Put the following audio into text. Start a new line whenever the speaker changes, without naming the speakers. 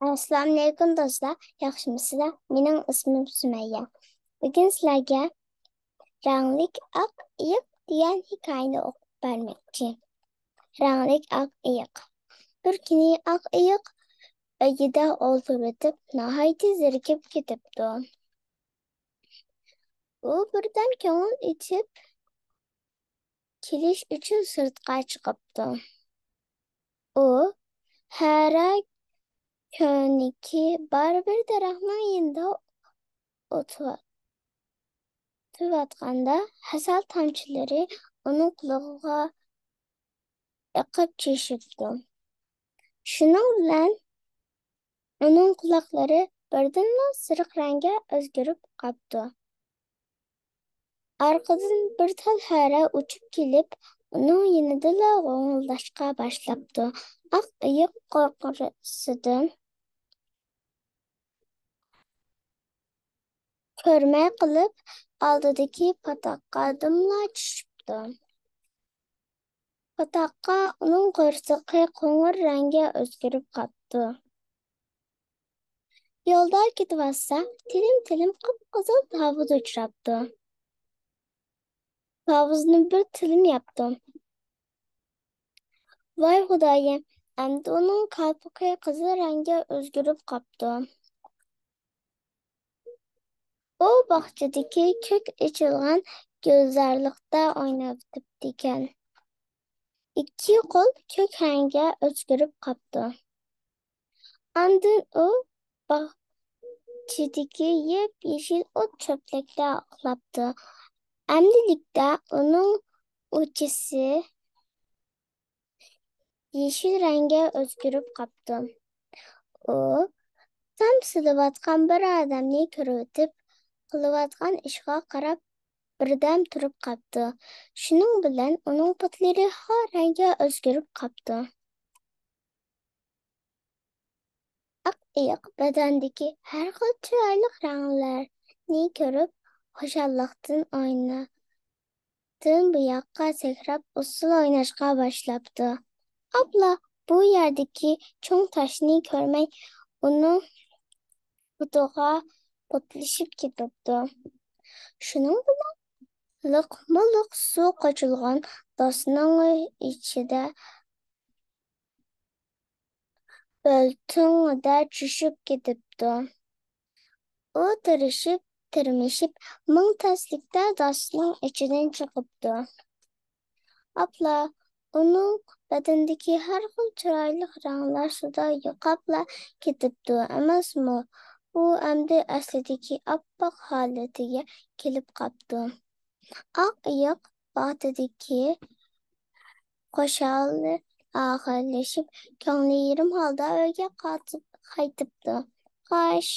Assalamu alaikum do'stlar, yaxshimisizlar? Mening ismim Sumayya. Bugun sizlarga Ranglik oq ayiq degan hikoyani o'qib bermoqchi. Ranglik oq ayiq. Bir kuni oq ayiq uyida o'tirib nihoyatda zerikib ketibdi. U birdan ko'ngil ichib kelish uchun sirtqa chiqibdi. U har kuniki baribir daraxtning yonida o'tayotganda hasal tomchilari uning qulog'iga iqib tushibdi. Shuning bilan uning quloqlari birdanla sariq rangga o'zgarib qoldi. Orqadan bir tal hara uchib kelib, uning yonida g'o'ng'ilashga boshlabdi. Oq ayiq qo'rquvsidan ko'rmay qilib, oldidagi patoqqa dimla tushibdi. Patoqqa uning qo'rsog'i qo'ng'ir rangga o'zgarib qoldi. Yo'lda ketyapsa, tilim qip-qizil tovuz uchrabdi. Tovuzni bir tilim yapdim. Voy xudoyim, endi uning qalpoqi qizil rangga o'zgarib qoldi. U bog'chadagi ko'k ichilgan gulzorlikda o'ynayotibdi ekan. Ikki qo'l ko'k rangga o'zgarib qoldi. Andin u bog'chadagi yeb-yeshil o't-cho'plikda uxlabdi. Amdilikda uning uchisi yeshil rangga o'zgarib qoldi. U tamsilayotgan bir odamni ko'rib, qilayotgan ishiga qarab birdan turib qoldi. Shuning bilan uning patlari har rangga o'zgarib qoldi. Oq ayiq badandagi har xil chiroyli ranglarni ko'rib, xushalliqdan o'ynadan bu yoqqa sakrab usul o'ynashga boshlabdi. Abla bu yerdagi cho'ng toshni ko'rmay uning butig'iga bo'tlashib ketibdi. Shuning bilan liq-miliq suv qo'shilgan do'stning ichida bo'ltingida tushib ketibdi. U tirmishib ming taslikda do'stning ichidan chiqibdi. Abla uning badandagi har xil chiroyli ranglar suvda yo'qolib ketibdi emasmi? U endi aslidagi oppoq holatiga kelib qoldi. Oq ayiq bog'dagi qo'shiqlar oxirlashib, ko'ngli yarim holda uyga qaytibdi. Xo'sh,